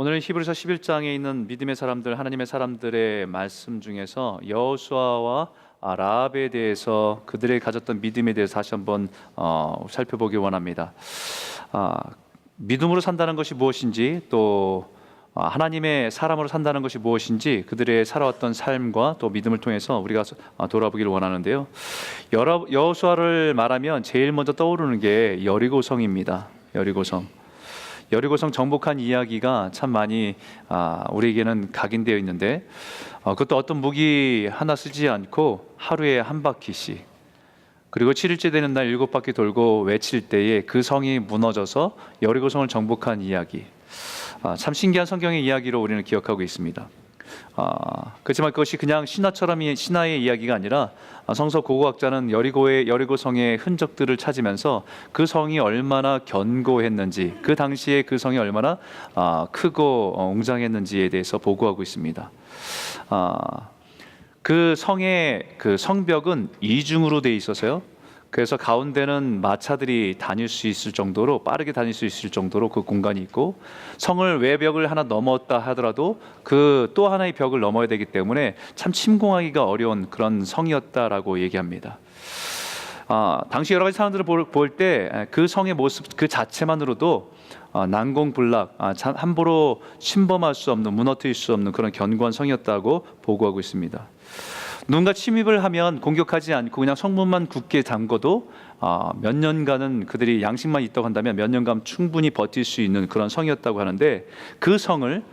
오늘 히브리서 11장에 있는 믿음의 사람들, 하나님의 사람들의 말씀 중에서 여호수아와 라합에 대해서 그들의 가졌던 믿음에 대해서 다시 한번 살펴보기 원합니다. 믿음으로 산다는 것이 무엇인지, 또 하나님의 사람으로 산다는 것이 무엇인지, 그들의 살아왔던 삶과 또 믿음을 통해서 우리가 돌아보기를 원하는데요. 여호수아를 말하면 제일 먼저 떠오르는 게 여리고성입니다. 여리고성 정복한 이야기가 참 많이 우리에게는 각인되어 있는데, 그것도 어떤 무기 하나 쓰지 않고 하루에 한 바퀴씩, 그리고 7일째 되는 날 7바퀴 돌고 외칠 때에 그 성이 무너져서 여리고성을 정복한 이야기, 참 신기한 성경의 이야기로 우리는 기억하고 있습니다. 그렇지만 그것이 그냥 신화의 이야기가 아니라 성서 고고학자는 여리고성의 흔적들을 찾으면서 그 성이 얼마나 견고했는지, 그 당시에 그 성이 얼마나 크고 웅장했는지에 대해서 보고하고 있습니다. 그 성의 그 성벽은 이중으로 돼 있어서요, 그래서 가운데는 마차들이 다닐 수 있을 정도로, 빠르게 다닐 수 있을 정도로 그 공간이 있고, 성을 외벽을 하나 넘었다 하더라도 그 또 하나의 벽을 넘어야 되기 때문에 참 침공하기가 어려운 그런 성이었다라고 얘기합니다. 당시 여러 가지 사람들을 볼 때 그 성의 모습 그 자체만으로도 난공불락, 함부로 침범할 수 없는, 무너뜨릴 수 없는 그런 견고한 성이었다고 보고하고 있습니다. 누군가 침입을 하면 공격하지 않고 그냥 성문만 굳게 잠궈도 몇 년간은, 그들이 양식만 있다고 한다면 몇 년간 충분히 버틸 수 있는 그런 성이었다고 하는데, 그 성을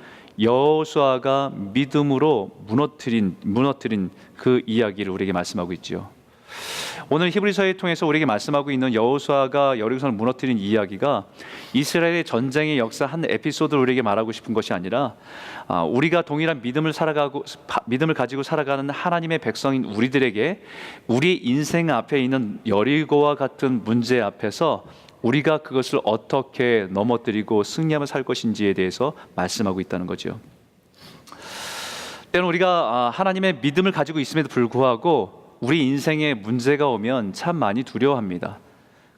여호수아가 믿음으로 무너뜨린 그 이야기를 우리에게 말씀하고 있지요. 오늘 히브리서에 통해서 우리에게 말씀하고 있는 여호수아가 여리고성을 무너뜨린 이야기가 이스라엘의 전쟁의 역사 한 에피소드를 우리에게 말하고 싶은 것이 아니라, 우리가 동일한 믿음을 가지고 살아가는 하나님의 백성인 우리들에게 우리 인생 앞에 있는 여리고와 같은 문제 앞에서 우리가 그것을 어떻게 넘어뜨리고 승리하며 살 것인지에 대해서 말씀하고 있다는 거죠. 때로는 우리가 하나님의 믿음을 가지고 있음에도 불구하고 우리 인생에 문제가 오면 참 많이 두려워합니다.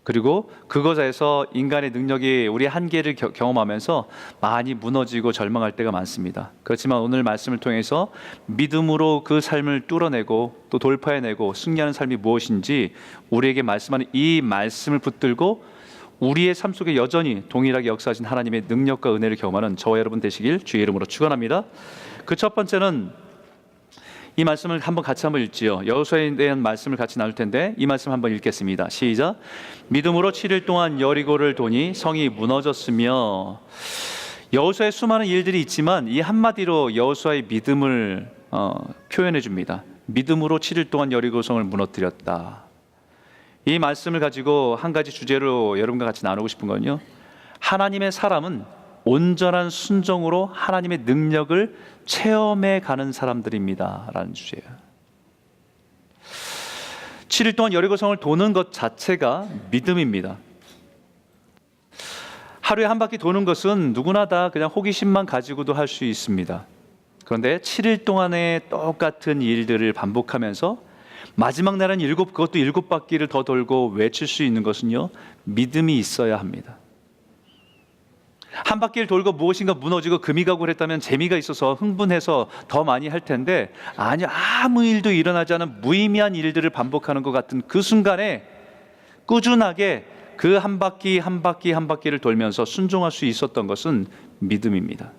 그리고 그것에서 인간의 능력이, 우리의 한계를 경험하면서 많이 무너지고 절망할 때가 많습니다. 그렇지만 오늘 말씀을 통해서 믿음으로 그 삶을 뚫어내고 또 돌파해내고 승리하는 삶이 무엇인지 우리에게 말씀하는 이 말씀을 붙들고 우리의 삶 속에 여전히 동일하게 역사하신 하나님의 능력과 은혜를 경험하는 저와 여러분 되시길 주의 이름으로 축원합니다. 그 첫 번째는 이 말씀을 같이 한번 읽지요. 여호수아에 대한 말씀을 같이 나눌 텐데 이 말씀 한번 읽겠습니다. 시작. 믿음으로 7일 동안 여리고를 도니 성이 무너졌으며. 여호수아의 수많은 일들이 있지만 이 한마디로 여호수아의 믿음을 표현해 줍니다. 믿음으로 7일 동안 여리고성을 무너뜨렸다. 이 말씀을 가지고 한 가지 주제로 여러분과 같이 나누고 싶은 건요, 하나님의 사람은 온전한 순종으로 하나님의 능력을 체험해 가는 사람들입니다 라는 주제예요. 7일 동안 여리고성을 도는 것 자체가 믿음입니다. 하루에 한 바퀴 도는 것은 누구나 다 그냥 호기심만 가지고도 할 수 있습니다. 그런데 7일 동안의 똑같은 일들을 반복하면서 마지막 날은 그것도 7바퀴를 더 돌고 외칠 수 있는 것은요, 믿음이 있어야 합니다. 한 바퀴를 돌고 무엇인가 무너지고 금이 가고 그랬다면 재미가 있어서 흥분해서 더 많이 할 텐데, 아니요, 아무 일도 일어나지 않은 무의미한 일들을 반복하는 것 같은 그 순간에 꾸준하게 그 한 바퀴를 돌면서 순종할 수 있었던 것은 믿음입니다.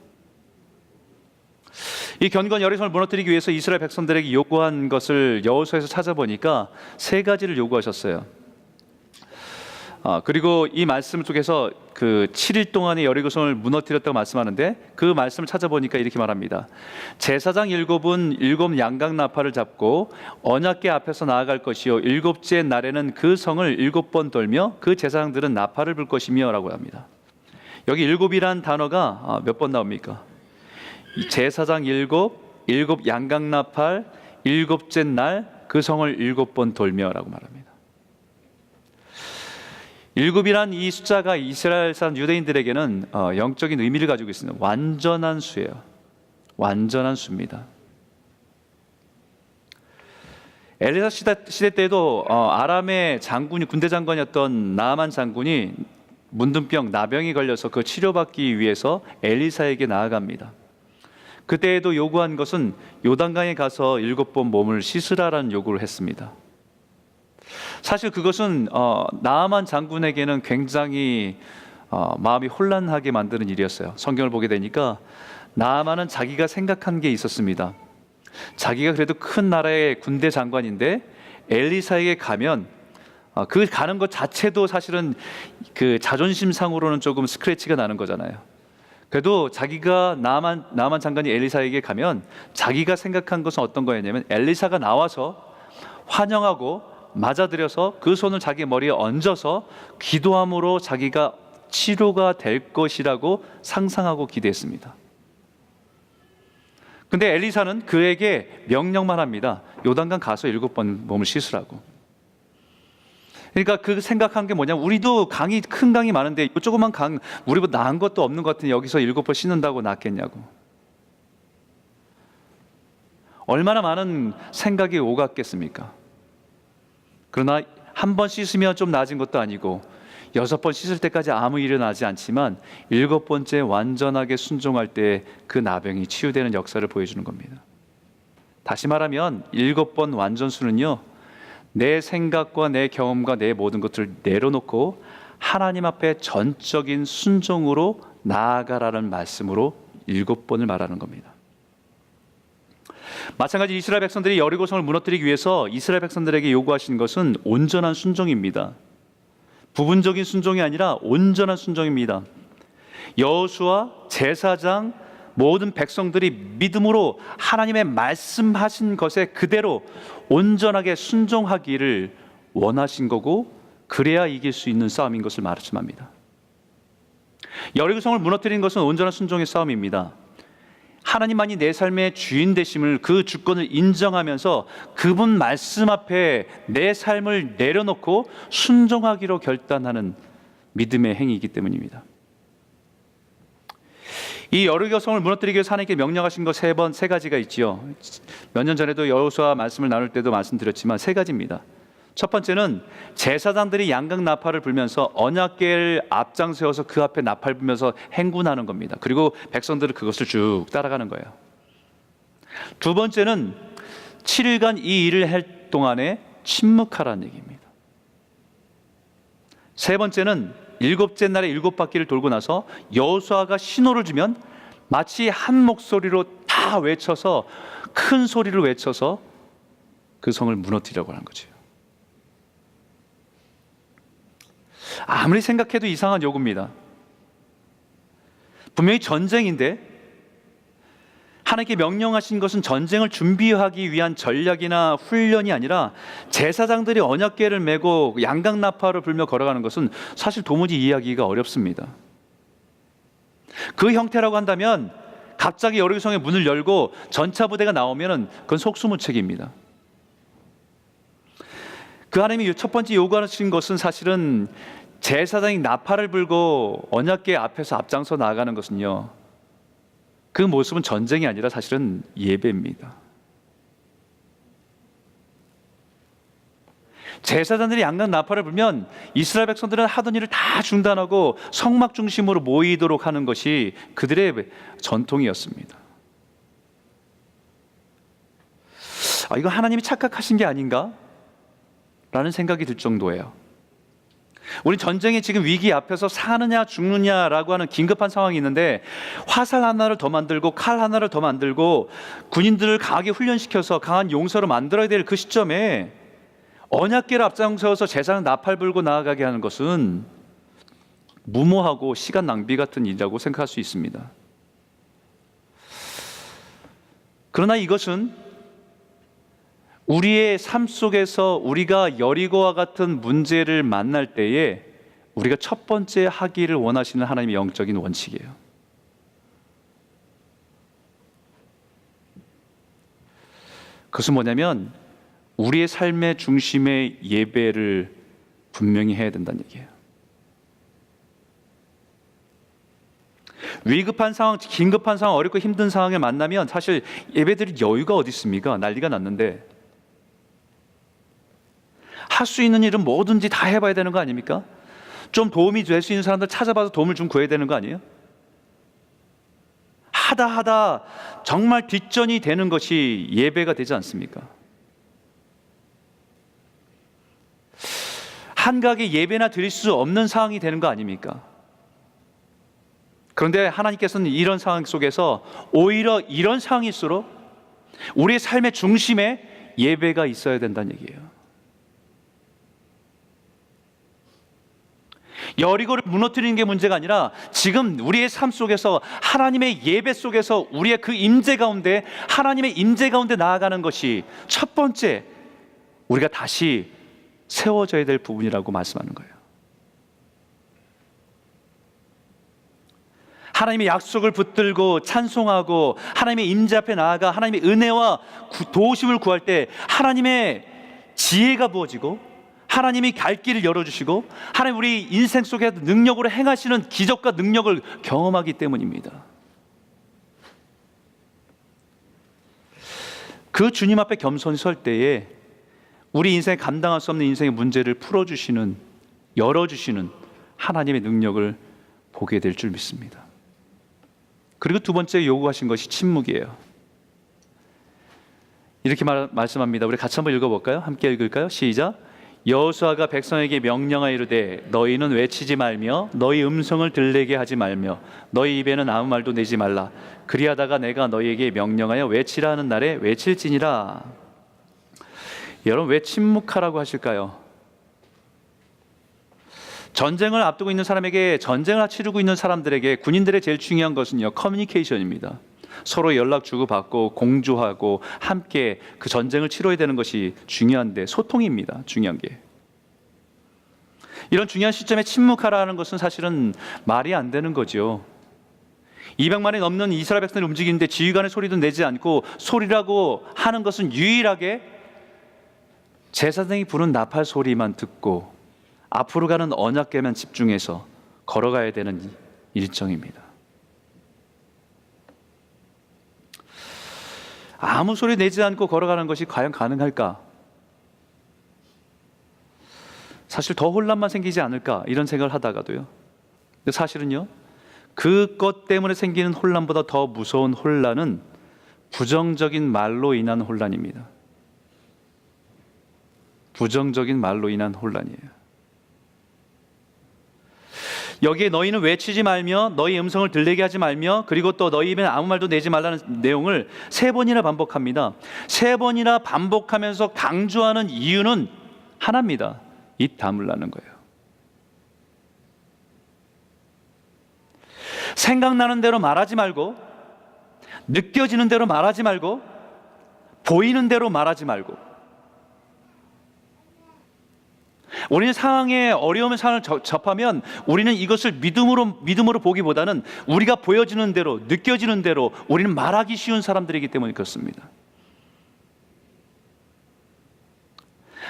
이 견고한 여리고성을 무너뜨리기 위해서 이스라엘 백성들에게 요구한 것을 여호수아에서 찾아보니까 3가지를 요구하셨어요. 그리고 이 말씀 속에서 그 7일 동안의 여리고성을 무너뜨렸다고 말씀하는데, 그 말씀을 찾아보니까 이렇게 말합니다. 제사장 7은 7 양각 나팔을 잡고 언약궤 앞에서 나아갈 것이요 7째 날에는 그 성을 7번 돌며 그 제사장들은 나팔을 불 것이며 라고 합니다. 여기 7이란 단어가 몇 번 나옵니까? 제사장 7 양각 나팔, 7째 날 그 성을 7번 돌며 라고 말합니다. 7이란 이 숫자가 이스라엘 사람 유대인들에게는 영적인 의미를 가지고 있습니다. 완전한 수예요. 완전한 수입니다. 엘리사 시대 때도 아람의 군대 장관이었던 나아만 장군이 문둥병, 나병이 걸려서 그 치료받기 위해서 엘리사에게 나아갑니다. 그때에도 요구한 것은 요단강에 가서 7번 몸을 씻으라라는 요구를 했습니다. 사실 그것은 나아만 장군에게는 굉장히 마음이 혼란하게 만드는 일이었어요. 성경을 보게 되니까 나아만은 자기가 생각한 게 있었습니다. 자기가 그래도 큰 나라의 군대 장관인데 엘리사에게 가면 그 가는 것 자체도 사실은 그 자존심상으로는 조금 스크래치가 나는 거잖아요. 그래도 자기가 나아만 장관이 엘리사에게 가면 자기가 생각한 것은 어떤 거였냐면 엘리사가 나와서 환영하고 맞아들여서 그 손을 자기 머리에 얹어서 기도함으로 자기가 치료가 될 것이라고 상상하고 기대했습니다. 근데 엘리사는 그에게 명령만 합니다. 요단강 가서 7번 몸을 씻으라고. 그러니까 그 생각한 게 뭐냐면, 우리도 큰 강이 많은데 이 조그만 강, 우리보다 나은 것도 없는 것 같으니 여기서 7번 씻는다고 낫겠냐고. 얼마나 많은 생각이 오갔겠습니까? 그러나 한 번 씻으면 좀 나아진 것도 아니고 6번 씻을 때까지 아무 일이 나지 않지만 7번째 완전하게 순종할 때 그 나병이 치유되는 역사를 보여주는 겁니다. 다시 말하면 7번 완전수는요, 내 생각과 내 경험과 내 모든 것들을 내려놓고 하나님 앞에 전적인 순종으로 나아가라는 말씀으로 7번을 말하는 겁니다. 마찬가지 이스라엘 백성들이 여리고성을 무너뜨리기 위해서 이스라엘 백성들에게 요구하신 것은 온전한 순종입니다. 부분적인 순종이 아니라 온전한 순종입니다. 여호수아, 제사장, 모든 백성들이 믿음으로 하나님의 말씀하신 것에 그대로 온전하게 순종하기를 원하신 거고, 그래야 이길 수 있는 싸움인 것을 말씀합니다. 여리고성을 무너뜨리는 것은 온전한 순종의 싸움입니다. 하나님만이 내 삶의 주인 되심을, 그 주권을 인정하면서 그분 말씀 앞에 내 삶을 내려놓고 순종하기로 결단하는 믿음의 행위이기 때문입니다. 이 여리고성을 무너뜨리기 위해서 하나님께 명령하신 것 세 가지가 있지요. 몇 년 전에도 여호수아 말씀을 나눌 때도 말씀드렸지만 3가지입니다. 첫 번째는 제사장들이 양각 나팔을 불면서 언약궤를 앞장세워서 그 앞에 나팔 불면서 행군하는 겁니다. 그리고 백성들은 그것을 쭉 따라가는 거예요. 두 번째는 7일간 이 일을 할 동안에 침묵하라는 얘기입니다. 세 번째는 7째 날에 7바퀴를 돌고 나서 여호수아가 신호를 주면 마치 한 목소리로 다 외쳐서, 큰 소리를 외쳐서 그 성을 무너뜨리려고 하는 거죠. 아무리 생각해도 이상한 요구입니다. 분명히 전쟁인데 하나님께 명령하신 것은 전쟁을 준비하기 위한 전략이나 훈련이 아니라 제사장들이 언약궤를 메고 양각 나팔을 불며 걸어가는 것은 사실 도무지 이해하기가 어렵습니다. 그 형태라고 한다면 갑자기 여리고성의 문을 열고 전차 부대가 나오면 그건 속수무책입니다. 그 하나님이 첫 번째 요구하신 것은 사실은 제사장이 나팔을 불고 언약궤 앞에서 앞장서 나아가는 것은요, 그 모습은 전쟁이 아니라 사실은 예배입니다. 제사장들이 양각 나팔을 불면 이스라엘 백성들은 하던 일을 다 중단하고 성막 중심으로 모이도록 하는 것이 그들의 전통이었습니다. 이거 하나님이 착각하신 게 아닌가? 라는 생각이 들 정도예요. 우리 전쟁의 지금 위기 앞에서 사느냐 죽느냐라고 하는 긴급한 상황이 있는데, 화살 하나를 더 만들고 칼 하나를 더 만들고 군인들을 강하게 훈련시켜서 강한 용사로 만들어야 될 그 시점에 언약궤를 앞장서서 제사장 나팔 불고 나아가게 하는 것은 무모하고 시간 낭비 같은 일이라고 생각할 수 있습니다. 그러나 이것은 우리의 삶 속에서 우리가 여리고와 같은 문제를 만날 때에 우리가 첫 번째 하기를 원하시는 하나님의 영적인 원칙이에요. 그것은 뭐냐면 우리의 삶의 중심의 예배를 분명히 해야 된다는 얘기예요. 위급한 상황, 긴급한 상황, 어렵고 힘든 상황을 만나면 사실 예배드릴 여유가 어디 있습니까? 난리가 났는데. 할 수 있는 일은 뭐든지 다 해봐야 되는 거 아닙니까? 좀 도움이 될 수 있는 사람들 찾아봐서 도움을 좀 구해야 되는 거 아니에요? 하다 정말 뒷전이 되는 것이 예배가 되지 않습니까? 한가하게 예배나 드릴 수 없는 상황이 되는 거 아닙니까? 그런데 하나님께서는 이런 상황 속에서 오히려 이런 상황일수록 우리의 삶의 중심에 예배가 있어야 된다는 얘기예요. 여리고를 무너뜨리는 게 문제가 아니라 지금 우리의 삶 속에서 하나님의 예배 속에서 우리의 그 임재 가운데, 하나님의 임재 가운데 나아가는 것이 첫 번째 우리가 다시 세워져야 될 부분이라고 말씀하는 거예요. 하나님의 약속을 붙들고 찬송하고 하나님의 임재 앞에 나아가 하나님의 은혜와 도우심을 구할 때 하나님의 지혜가 부어지고 하나님이 갈 길을 열어주시고 하나님 우리 인생 속에 능력으로 행하시는 기적과 능력을 경험하기 때문입니다. 그 주님 앞에 겸손히 설 때에 우리 인생에 감당할 수 없는 인생의 문제를 풀어주시는, 열어주시는 하나님의 능력을 보게 될 줄 믿습니다. 그리고 두 번째 요구하신 것이 침묵이에요. 이렇게 말씀합니다. 우리 같이 한번 읽어볼까요? 함께 읽을까요? 시작. 여호수아가 백성에게 명령하여 이르되 너희는 외치지 말며 너희 음성을 들리게 하지 말며 너희 입에는 아무 말도 내지 말라. 그리하다가 내가 너희에게 명령하여 외치라 하는 날에 외칠지니라. 여러분, 왜 침묵하라고 하실까요? 전쟁을 앞두고 있는 사람에게, 전쟁을 치르고 있는 사람들에게 군인들의 제일 중요한 것은요, 커뮤니케이션입니다. 서로 연락 주고받고 공조하고 함께 그 전쟁을 치러야 되는 것이 중요한데, 소통입니다. 중요한 게. 이런 중요한 시점에 침묵하라는 것은 사실은 말이 안 되는 거죠. 200만이 넘는 이스라엘 백성을 움직이는데 지휘관의 소리도 내지 않고 소리라고 하는 것은 유일하게 제사장이 부는 나팔 소리만 듣고 앞으로 가는 언약궤만 집중해서 걸어가야 되는 일정입니다. 아무 소리 내지 않고 걸어가는 것이 과연 가능할까? 사실 더 혼란만 생기지 않을까? 이런 생각을 하다가도요. 근데 사실은요, 그것 때문에 생기는 혼란보다 더 무서운 혼란은 부정적인 말로 인한 혼란입니다. 부정적인 말로 인한 혼란이에요. 여기에 너희는 외치지 말며 너희 음성을 들리게 하지 말며 그리고 또 너희 입에는 아무 말도 내지 말라는 내용을 3번이나 반복합니다. 3번이나 반복하면서 강조하는 이유는 하나입니다. 입 다물라는 거예요. 생각나는 대로 말하지 말고, 느껴지는 대로 말하지 말고, 보이는 대로 말하지 말고. 우리는 상황에 어려운 상황을 접하면 우리는 이것을 믿음으로 보기보다는 우리가 보여지는 대로, 느껴지는 대로 우리는 말하기 쉬운 사람들이기 때문에 그렇습니다.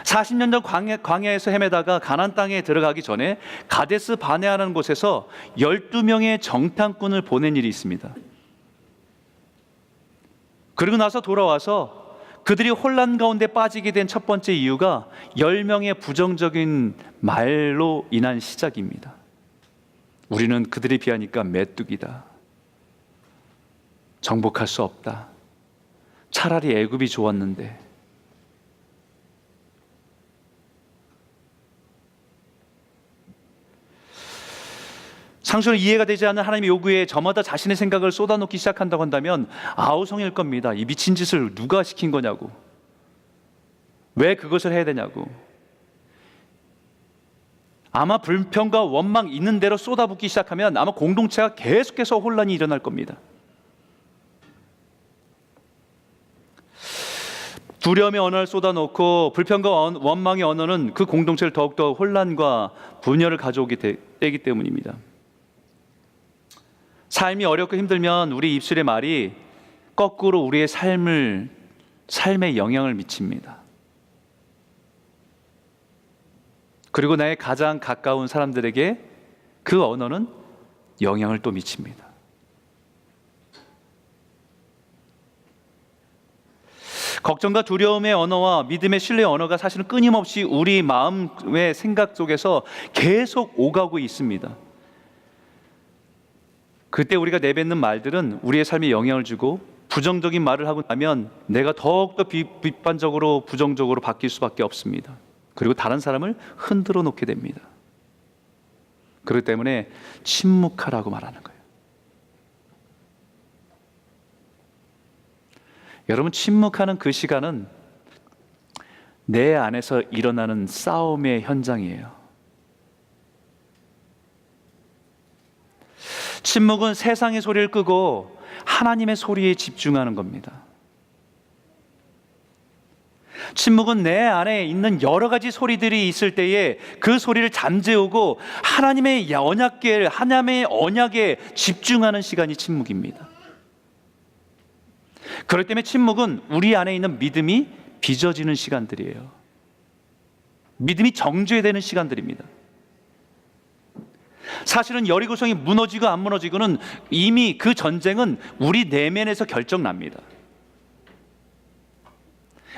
40년 전 광야에서 헤매다가 가나안 땅에 들어가기 전에 가데스 바네아라는 곳에서 12명의 정탐꾼을 보낸 일이 있습니다. 그리고 나서 돌아와서 그들이 혼란 가운데 빠지게 된 첫 번째 이유가 10명의 부정적인 말로 인한 시작입니다. 우리는 그들에 비하니까 메뚜기다. 정복할 수 없다. 차라리 애굽이 좋았는데. 상식으로 이해가 되지 않는 하나님의 요구에 저마다 자신의 생각을 쏟아놓기 시작한다고 한다면 아우성일 겁니다. 이 미친 짓을 누가 시킨 거냐고, 왜 그것을 해야 되냐고. 아마 불평과 원망 있는 대로 쏟아붓기 시작하면 아마 공동체가 계속해서 혼란이 일어날 겁니다. 두려움의 언어를 쏟아놓고 불평과 원망의 언어는 그 공동체를 더욱더 혼란과 분열을 가져오게 되기 때문입니다. 삶이 어렵고 힘들면 우리 입술의 말이 거꾸로 우리의 삶에 영향을 미칩니다. 그리고 나의 가장 가까운 사람들에게 그 언어는 영향을 또 미칩니다. 걱정과 두려움의 언어와 믿음의 신뢰의 언어가 사실은 끊임없이 우리 마음의 생각 속에서 계속 오가고 있습니다. 그때 우리가 내뱉는 말들은 우리의 삶에 영향을 주고, 부정적인 말을 하고 나면 내가 더욱더 비판적으로 부정적으로 바뀔 수밖에 없습니다. 그리고 다른 사람을 흔들어 놓게 됩니다. 그렇기 때문에 침묵하라고 말하는 거예요. 여러분, 침묵하는 그 시간은 내 안에서 일어나는 싸움의 현장이에요. 침묵은 세상의 소리를 끄고 하나님의 소리에 집중하는 겁니다. 침묵은 내 안에 있는 여러 가지 소리들이 있을 때에 그 소리를 잠재우고 하나님의 언약에 집중하는 시간이 침묵입니다. 그렇기 때문에 침묵은 우리 안에 있는 믿음이 빚어지는 시간들이에요. 믿음이 정죄되는 시간들입니다. 사실은 여리고성이 무너지고 안 무너지고는 이미 그 전쟁은 우리 내면에서 결정납니다.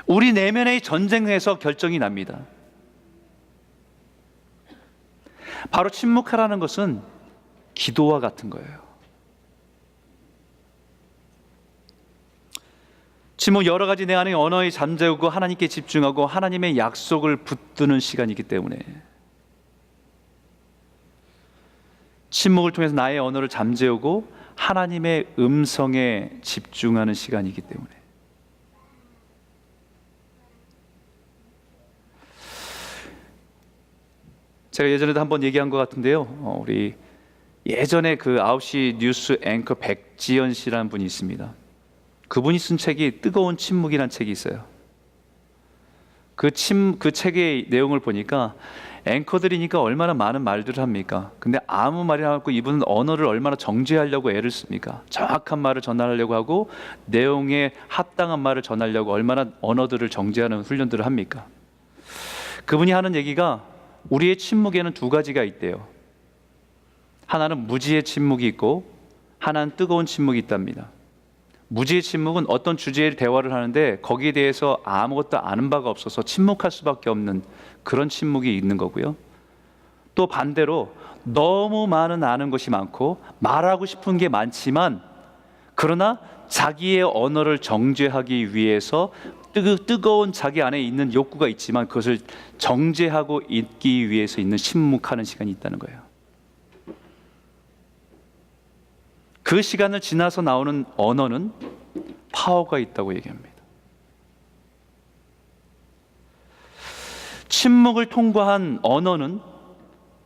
우리 내면의 전쟁에서 결정이 납니다. 바로 침묵하라는 것은 기도와 같은 거예요. 침묵, 여러 가지 내 안의 언어에 잠재우고 하나님께 집중하고 하나님의 약속을 붙드는 시간이기 때문에, 침묵을 통해서 나의 언어를 잠재우고 하나님의 음성에 집중하는 시간이기 때문에, 제가 예전에도 한번 얘기한 것 같은데요, 우리 예전에 그 9시 뉴스 앵커 백지연 씨라는 분이 있습니다. 그분이 쓴 책이 뜨거운 침묵이라는 책이 있어요. 그 책의 내용을 보니까 앵커들이니까 얼마나 많은 말들을 합니까? 근데 아무 말이나 하고 이분은 언어를 얼마나 정제하려고 애를 씁니까? 정확한 말을 전달하려고 하고 내용에 합당한 말을 전하려고 얼마나 언어들을 정제하는 훈련들을 합니까? 그분이 하는 얘기가 우리의 침묵에는 두 가지가 있대요. 하나는 무지의 침묵이 있고 하나는 뜨거운 침묵이 있답니다. 무지의 침묵은 어떤 주제의 대화를 하는데 거기에 대해서 아무것도 아는 바가 없어서 침묵할 수밖에 없는 그런 침묵이 있는 거고요. 또 반대로 너무 많은 아는 것이 많고 말하고 싶은 게 많지만 그러나 자기의 언어를 정죄하기 위해서 뜨거운 자기 안에 있는 욕구가 있지만 그것을 정죄하고 있기 위해서 있는 침묵하는 시간이 있다는 거예요. 그 시간을 지나서 나오는 언어는 파워가 있다고 얘기합니다. 침묵을 통과한 언어는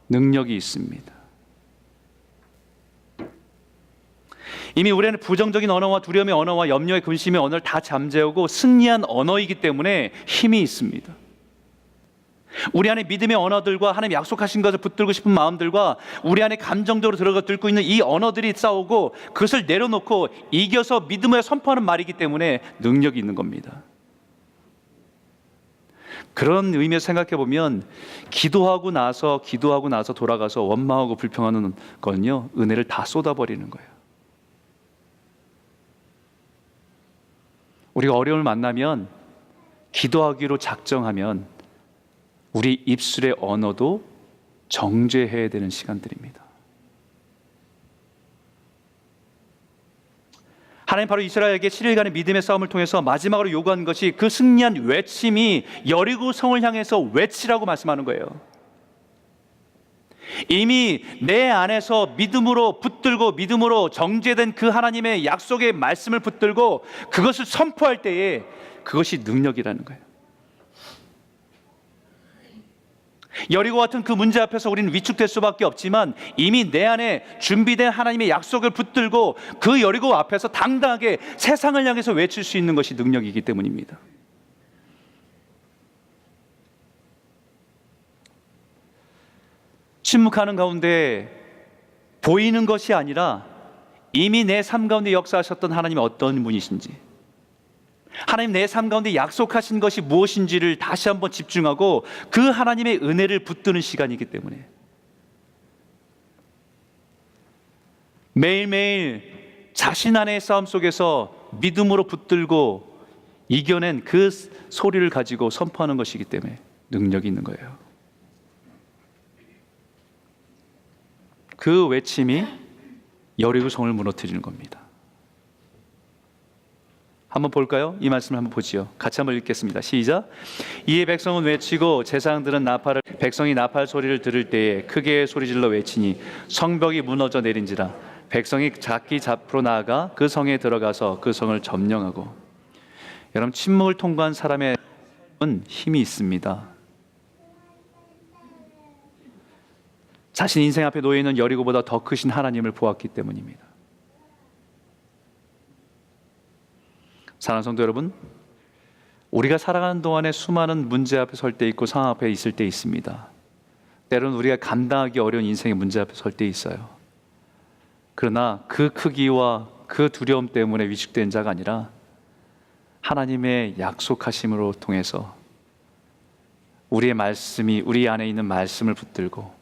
능력이 있습니다. 이미 우리 안에 부정적인 언어와 두려움의 언어와 염려의 근심의 언어를 다 잠재우고 승리한 언어이기 때문에 힘이 있습니다. 우리 안에 믿음의 언어들과 하나님 약속하신 것을 붙들고 싶은 마음들과 우리 안에 감정적으로 들어가 들고 있는 이 언어들이 싸우고 그것을 내려놓고 이겨서 믿음을 선포하는 말이기 때문에 능력이 있는 겁니다. 그런 의미에서 생각해 보면 기도하고 나서 돌아가서 원망하고 불평하는 건요, 은혜를 다 쏟아버리는 거예요. 우리가 어려움을 만나면 기도하기로 작정하면 우리 입술의 언어도 정죄해야 되는 시간들입니다. 하나님 바로 이스라엘에게 7일간의 믿음의 싸움을 통해서 마지막으로 요구한 것이 그 승리한 외침이 여리고 성을 향해서 외치라고 말씀하는 거예요. 이미 내 안에서 믿음으로 붙들고 믿음으로 정죄된 그 하나님의 약속의 말씀을 붙들고 그것을 선포할 때에 그것이 능력이라는 거예요. 여리고 같은 그 문제 앞에서 우리는 위축될 수밖에 없지만 이미 내 안에 준비된 하나님의 약속을 붙들고 그 여리고 앞에서 당당하게 세상을 향해서 외칠 수 있는 것이 능력이기 때문입니다. 침묵하는 가운데 보이는 것이 아니라 이미 내 삶 가운데 역사하셨던 하나님이 어떤 분이신지, 하나님 내 삶 가운데 약속하신 것이 무엇인지를 다시 한번 집중하고 그 하나님의 은혜를 붙드는 시간이기 때문에 매일매일 자신 안의 싸움 속에서 믿음으로 붙들고 이겨낸 그 소리를 가지고 선포하는 것이기 때문에 능력이 있는 거예요. 그 외침이 여리고성을 무너뜨리는 겁니다. 한번 볼까요? 이 말씀을 한번 보지요. 같이 한번 읽겠습니다. 시작. 이에 백성은 외치고 제사장들은 백성이 나팔 소리를 들을 때에 크게 소리질러 외치니 성벽이 무너져 내린지라. 백성이 각기 앞으로 나아가 그 성에 들어가서 그 성을 점령하고. 여러분, 침묵을 통과한 사람의 힘이 있습니다. 자신 인생 앞에 놓여 있는 여리고보다 더 크신 하나님을 보았기 때문입니다. 사랑하는 성도 여러분, 우리가 살아가는 동안에 수많은 문제 앞에 설 때 있고 상황 앞에 있을 때 있습니다. 때로는 우리가 감당하기 어려운 인생의 문제 앞에 설 때 있어요. 그러나 그 크기와 그 두려움 때문에 위축된 자가 아니라 하나님의 약속하심으로 통해서 우리의 말씀이 우리 안에 있는 말씀을 붙들고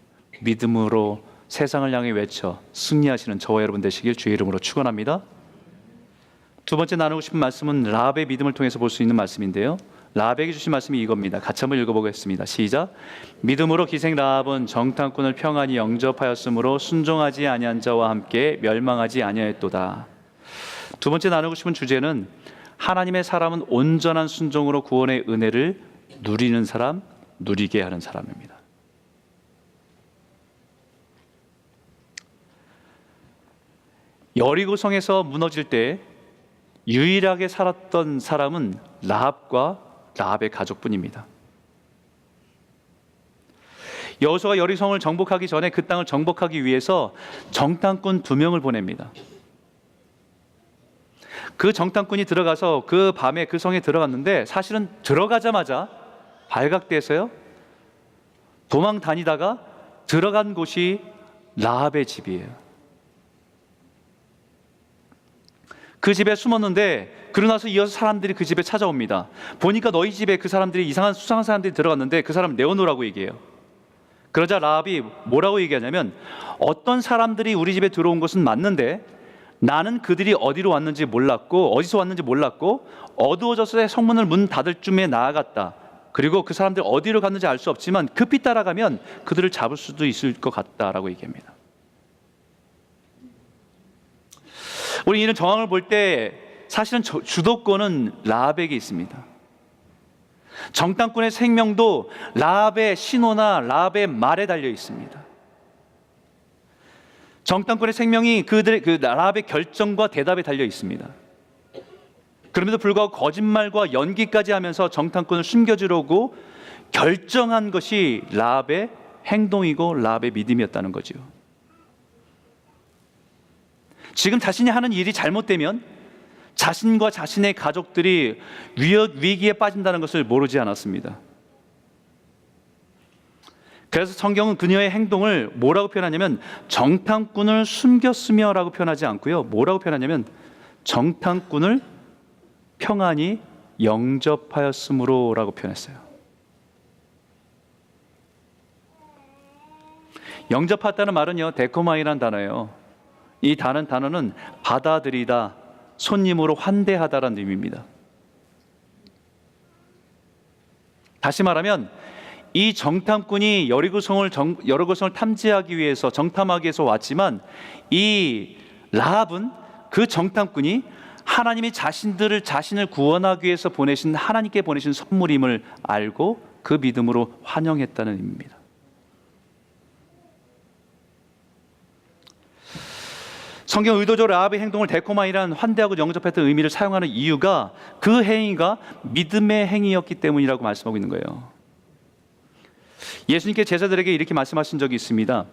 믿음으로 세상을 향해 외쳐 승리하시는 저와 여러분 되시길 주의 이름으로 축원합니다. 두 번째 나누고 싶은 말씀은 라합의 믿음을 통해서 볼 수 있는 말씀인데요. 라합에게 주신 말씀이 이겁니다. 같이 한번 읽어보겠습니다. 시작. 믿음으로 기생 라합은 정탐꾼을 평안히 영접하였으므로 순종하지 아니한 자와 함께 멸망하지 아니하였도다. 두 번째 나누고 싶은 주제는 하나님의 사람은 온전한 순종으로 구원의 은혜를 누리는 사람, 누리게 하는 사람입니다. 여리고성에서 무너질 때 유일하게 살았던 사람은 라합과 라합의 가족뿐입니다. 여호수아가 여리고성을 정복하기 전에 그 땅을 정복하기 위해서 정탐꾼 2명을 보냅니다. 그 정탐꾼이 들어가서 그 밤에 그 성에 들어갔는데 사실은 들어가자마자 발각돼서요 도망 다니다가 들어간 곳이 라합의 집이에요. 그 집에 숨었는데 그러고 나서 이어서 사람들이 그 집에 찾아옵니다. 보니까 너희 집에 그 사람들이 수상한 사람들이 들어갔는데 그 사람 내어놓으라고 얘기해요. 그러자 라합이 뭐라고 얘기하냐면 어떤 사람들이 우리 집에 들어온 것은 맞는데 나는 그들이 어디로 왔는지 몰랐고 어디서 왔는지 몰랐고 어두워져서 성문을 문 닫을 쯤에 나아갔다. 그리고 그 사람들 어디로 갔는지 알 수 없지만 급히 따라가면 그들을 잡을 수도 있을 것 같다라고 얘기합니다. 우리 이런 정황을 볼 때 사실은 주도권은 라합에게 있습니다. 정탐꾼의 생명도 라합의 신호나 라합의 말에 달려 있습니다. 정탐꾼의 생명이 그 라합의 결정과 대답에 달려 있습니다. 그럼에도 불구하고 거짓말과 연기까지 하면서 정탐꾼을 숨겨주려고 결정한 것이 라합의 행동이고 라합의 믿음이었다는 거죠. 지금 자신이 하는 일이 잘못되면 자신과 자신의 가족들이 위기에 빠진다는 것을 모르지 않았습니다. 그래서 성경은 그녀의 행동을 뭐라고 표현하냐면 정탐꾼을 숨겼으며 라고 표현하지 않고요, 뭐라고 표현하냐면 정탐꾼을 평안히 영접하였으므로 라고 표현했어요. 영접했다는 말은요 데코마이라는 단어예요. 이 단어는 받아들이다, 손님으로 환대하다라는 의미입니다. 다시 말하면 이 정탐꾼이 여리고성을 탐지하기 위해서 정탐하기 위해서 왔지만 이 라합은 그 정탐꾼이 하나님이 자신을 구원하기 위해서 하나님께 보내신 선물임을 알고 그 믿음으로 환영했다는 의미입니다. 성경 의도적으로 라합의 행동을 데코마이라는 환대하고 영접했던 의미를 사용하는 이유가 그 행위가 믿음의 행위였기 때문이라고 말씀하고 있는 거예요. 예수님께 제자들에게 이렇게 말씀하신 적이 있습니다.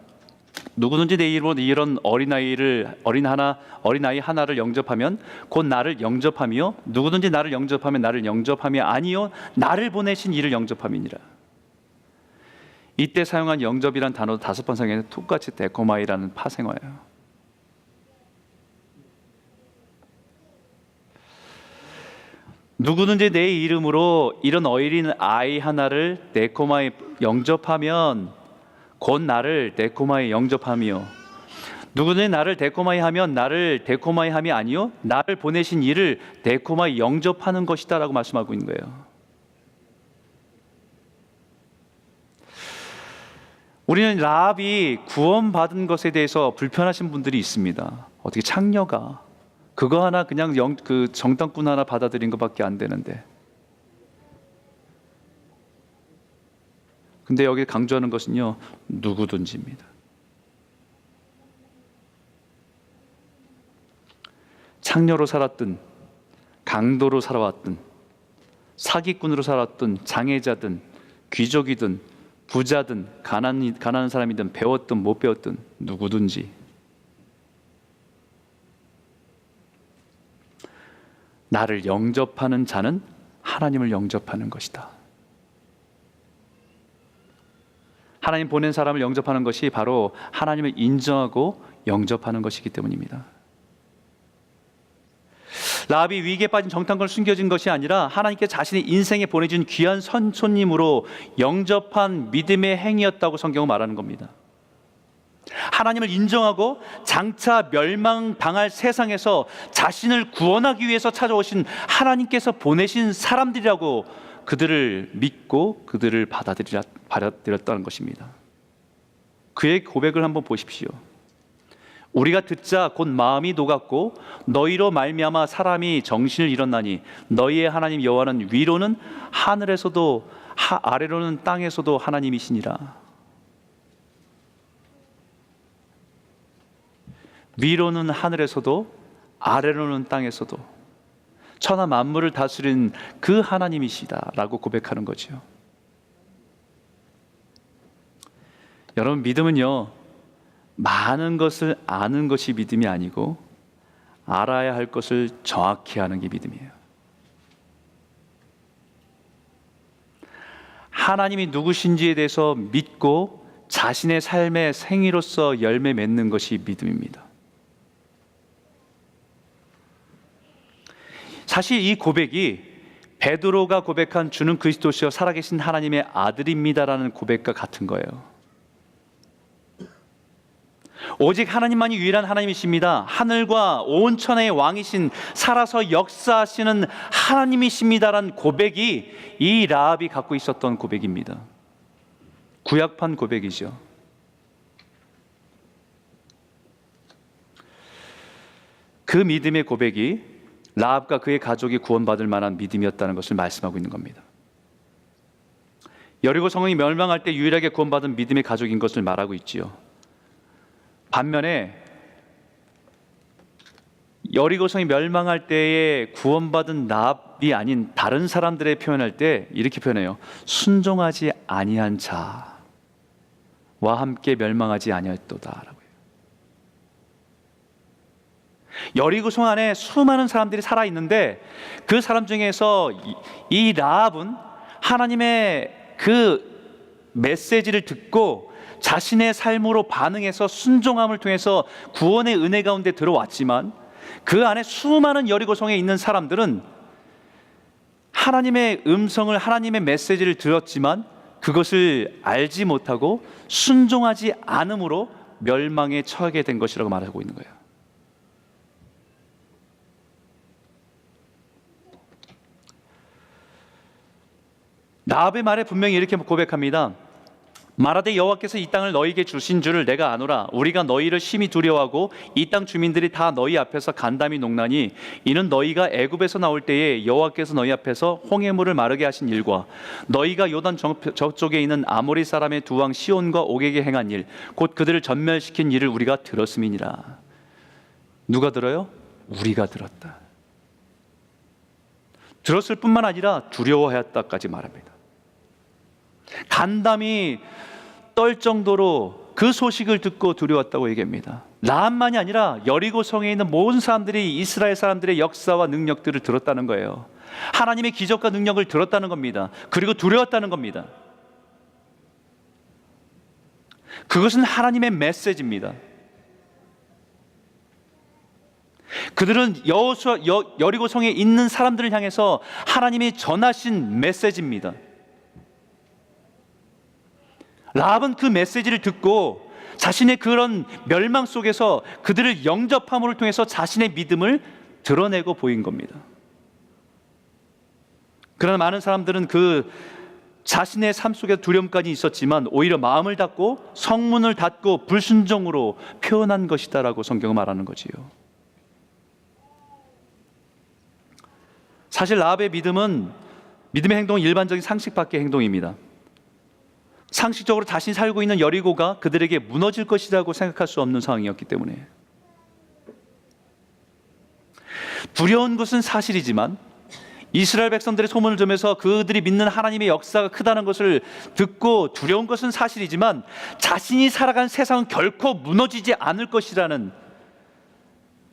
누구든지 내 이름으로 이런 어린아이 하나를 영접하면 곧 나를 영접하며 누구든지 나를 영접하면 나를 영접함이 아니요 나를 보내신 이를 영접함이니라. 이때 사용한 영접이란 단어도 5번 사용해서 똑같이 데코마이라는 파생어예요. 누구든지 내 이름으로 이런 어린 아이 하나를 데코마이 영접하면 곧 나를 데코마이 영접하며 누구든지 나를 데코마이 하면 나를 데코마이 함이 아니요 나를 보내신 이를 데코마이 영접하는 것이다 라고 말씀하고 있는 거예요. 우리는 라합이 구원받은 것에 대해서 불편하신 분들이 있습니다. 어떻게 창녀가 그거 하나 그냥 그 정탐꾼 하나 받아들인 것밖에 안 되는데. 근데 여기 강조하는 것은요, 누구든지입니다. 창녀로 살았든 강도로 살아왔든 사기꾼으로 살았든 장애자든 귀족이든 부자든 가난한 사람이든 배웠든 못 배웠든 누구든지 나를 영접하는 자는 하나님을 영접하는 것이다. 하나님 보낸 사람을 영접하는 것이 바로 하나님을 인정하고 영접하는 것이기 때문입니다. 라합이 위기에 빠진 정탐꾼을 숨겨진 것이 아니라 하나님께 자신의 인생에 보내준 귀한 손님으로 영접한 믿음의 행위였다고 성경은 말하는 겁니다. 하나님을 인정하고 장차 멸망당할 세상에서 자신을 구원하기 위해서 찾아오신 하나님께서 보내신 사람들이라고 그들을 믿고 그들을 받아들였다는 것입니다. 그의 고백을 한번 보십시오. 우리가 듣자 곧 마음이 녹았고 너희로 말미암아 사람이 정신을 잃었나니 너희의 하나님 여호와는 위로는 하늘에서도 아래로는 땅에서도 하나님이시니라. 위로는 하늘에서도 아래로는 땅에서도 천하 만물을 다스리는 그 하나님이시다라고 고백하는 거죠. 여러분, 믿음은요, 많은 것을 아는 것이 믿음이 아니고 알아야 할 것을 정확히 아는 게 믿음이에요. 하나님이 누구신지에 대해서 믿고 자신의 삶의 생이로서 열매 맺는 것이 믿음입니다. 사실 이 고백이 베드로가 고백한 주는 그리스도시여 살아계신 하나님의 아들입니다라는 고백과 같은 거예요. 오직 하나님만이 유일한 하나님이십니다. 하늘과 온 천하의 왕이신 살아서 역사하시는 하나님이십니다라는 고백이 이 라합이 갖고 있었던 고백입니다. 구약판 고백이죠. 그 믿음의 고백이 라합과 그의 가족이 구원받을 만한 믿음이었다는 것을 말씀하고 있는 겁니다. 여리고 성이 멸망할 때 유일하게 구원받은 믿음의 가족인 것을 말하고 있지요. 반면에 여리고 성이 멸망할 때에 구원받은 라합이 아닌 다른 사람들의 표현할 때 이렇게 표현해요. 순종하지 아니한 자와 함께 멸망하지 아니하였도다라고요. 여리고 성 안에 수많은 사람들이 살아 있는데 그 사람 중에서 이 라합은 하나님의 그 메시지를 듣고 자신의 삶으로 반응해서 순종함을 통해서 구원의 은혜 가운데 들어왔지만 그 안에 수많은 여리고성에 있는 사람들은 하나님의 음성을, 하나님의 메시지를 들었지만 그것을 알지 못하고 순종하지 않음으로 멸망에 처하게 된 것이라고 말하고 있는 거예요. 라합의 말에 분명히 이렇게 고백합니다. 말하되 여호와께서 이 땅을 너희에게 주신 줄을 내가 아노라. 우리가 너희를 심히 두려워하고 이 땅 주민들이 다 너희 앞에서 간담이 녹나니 이는 너희가 애굽에서 나올 때에 여호와께서 너희 앞에서 홍해물을 마르게 하신 일과 너희가 요단 저쪽에 있는 아모리 사람의 두 왕 시온과 옥에게 행한 일 곧 그들을 전멸시킨 일을 우리가 들었음이니라. 누가 들어요? 우리가 들었다. 들었을 뿐만 아니라 두려워하였다까지 말합니다. 간담이 떨 정도로 그 소식을 듣고 두려웠다고 얘기합니다. 라합만이 아니라 여리고성에 있는 모든 사람들이 이스라엘 사람들의 역사와 능력들을 들었다는 거예요. 하나님의 기적과 능력을 들었다는 겁니다. 그리고 두려웠다는 겁니다. 그것은 하나님의 메시지입니다. 그들은 여리고성에 있는 사람들을 향해서 하나님이 전하신 메시지입니다. 라합은 그 메시지를 듣고 자신의 그런 멸망 속에서 그들을 영접함을 통해서 자신의 믿음을 드러내고 보인 겁니다. 그러나 많은 사람들은 그 자신의 삶 속에 두려움까지 있었지만 오히려 마음을 닫고 성문을 닫고 불순종으로 표현한 것이다라고 성경은 말하는 거지요. 사실 라합의 믿음의 행동은 일반적인 상식 밖의 행동입니다. 상식적으로 자신이 살고 있는 여리고가 그들에게 무너질 것이라고 생각할 수 없는 상황이었기 때문에, 두려운 것은 사실이지만 이스라엘 백성들의 소문을 들으면서 그들이 믿는 하나님의 역사가 크다는 것을 듣고 두려운 것은 사실이지만 자신이 살아간 세상은 결코 무너지지 않을 것이라는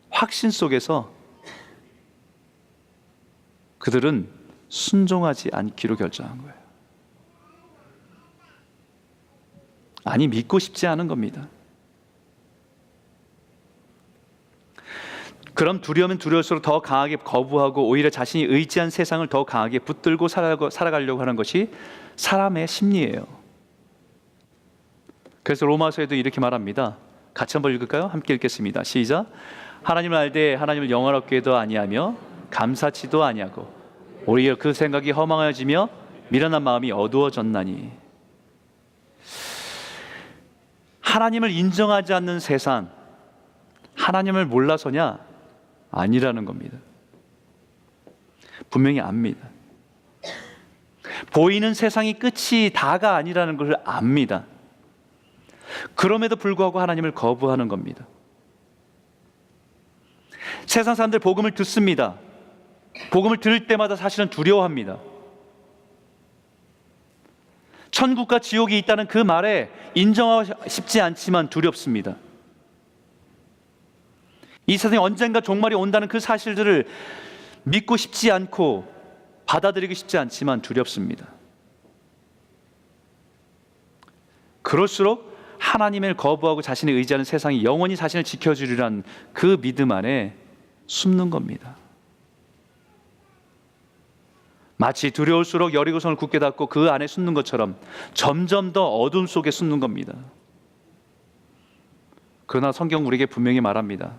확신 속에서 그들은 순종하지 않기로 결정한 거예요. 아니, 믿고 싶지 않은 겁니다. 그럼 두려우면 두려울수록 더 강하게 거부하고 오히려 자신이 의지한 세상을 더 강하게 붙들고 살아가려고 하는 것이 사람의 심리예요. 그래서 로마서에도 이렇게 말합니다. 같이 한번 읽을까요? 함께 읽겠습니다. 시작. 하나님을 알되 하나님을 영화롭게도 아니하며 감사치도 아니하고 오히려 그 생각이 허망해지며 미련한 마음이 어두워졌나니. 하나님을 인정하지 않는 세상, 하나님을 몰라서냐? 아니라는 겁니다. 분명히 압니다. 보이는 세상이 끝이 다가 아니라는 것을 압니다. 그럼에도 불구하고 하나님을 거부하는 겁니다. 세상 사람들 복음을 듣습니다. 복음을 들을 때마다 사실은 두려워합니다. 천국과 지옥이 있다는 그 말에 인정하고 싶지 않지만 두렵습니다. 이 세상에 언젠가 종말이 온다는 그 사실들을 믿고 싶지 않고 받아들이기 쉽지 않지만 두렵습니다. 그럴수록 하나님을 거부하고 자신이 의지하는 세상이 영원히 자신을 지켜주리라는 그 믿음 안에 숨는 겁니다. 마치 두려울수록 여리고성을 굳게 닫고 그 안에 숨는 것처럼 점점 더 어둠 속에 숨는 겁니다. 그러나 성경 우리에게 분명히 말합니다.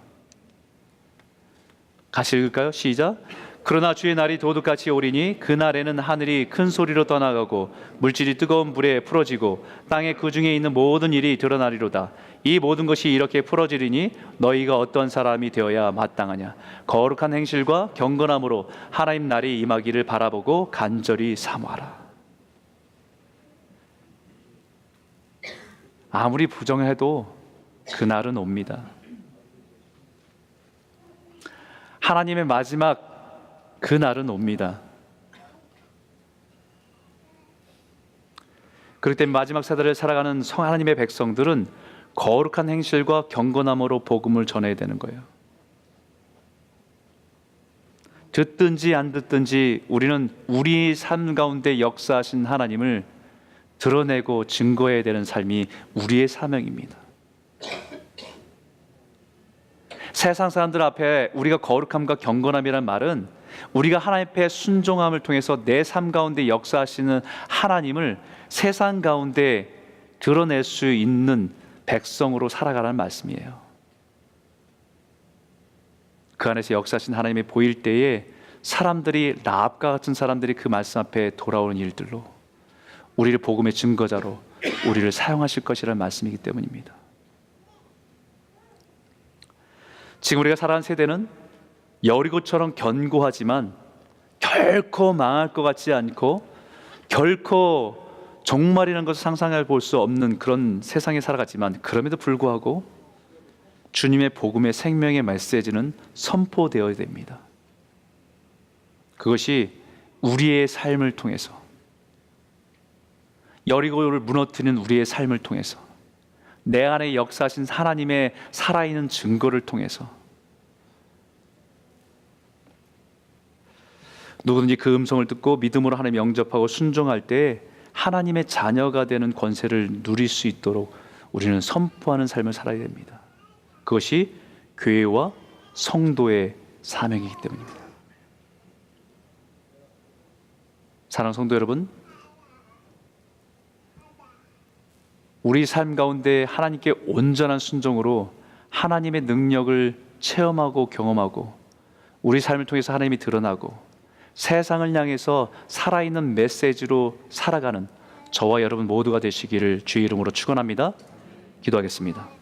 같이 읽을까요? 시작. 그러나 주의 날이 도둑같이 오리니 그날에는 하늘이 큰 소리로 떠나가고 물질이 뜨거운 불에 풀어지고 땅의 그 중에 있는 모든 일이 드러나리로다. 이 모든 것이 이렇게 풀어지리니 너희가 어떤 사람이 되어야 마땅하냐. 거룩한 행실과 경건함으로 하나님 날이 임하기를 바라보고 간절히 사모하라. 아무리 부정해도 그날은 옵니다. 하나님의 마지막 그 날은 옵니다. 그렇기 때문에 마지막 세대를 살아가는 하나님의 백성들은 거룩한 행실과 경건함으로 복음을 전해야 되는 거예요. 듣든지 안 듣든지 우리는 우리 삶 가운데 역사하신 하나님을 드러내고 증거해야 되는 삶이 우리의 사명입니다. 세상 사람들 앞에 우리가 거룩함과 경건함이라는 말은 우리가 하나님 앞에 순종함을 통해서 내 삶 가운데 역사하시는 하나님을 세상 가운데 드러낼 수 있는 백성으로 살아가라는 말씀이에요. 그 안에서 역사하신 하나님이 보일 때에 사람들이 라합과 같은 사람들이 그 말씀 앞에 돌아오는 일들로 우리를 복음의 증거자로 우리를 사용하실 것이라는 말씀이기 때문입니다. 지금 우리가 살아가는 세대는 여리고처럼 견고하지만 결코 망할 것 같지 않고 결코 종말이라는 것을 상상해 볼 수 없는 그런 세상에 살아가지만 그럼에도 불구하고 주님의 복음의 생명의 메시지는 선포되어야 됩니다. 그것이 우리의 삶을 통해서, 여리고를 무너뜨리는 우리의 삶을 통해서, 내 안에 역사하신 하나님의 살아있는 증거를 통해서 누구든지 그 음성을 듣고 믿음으로 하나님 영접하고 순종할 때 하나님의 자녀가 되는 권세를 누릴 수 있도록 우리는 선포하는 삶을 살아야 됩니다. 그것이 교회와 성도의 사명이기 때문입니다. 사랑하는 성도 여러분, 우리 삶 가운데 하나님께 온전한 순종으로 하나님의 능력을 체험하고 경험하고 우리 삶을 통해서 하나님이 드러나고 세상을 향해서 살아있는 메시지로 살아가는 저와 여러분 모두가 되시기를 주의 이름으로 축원합니다. 기도하겠습니다.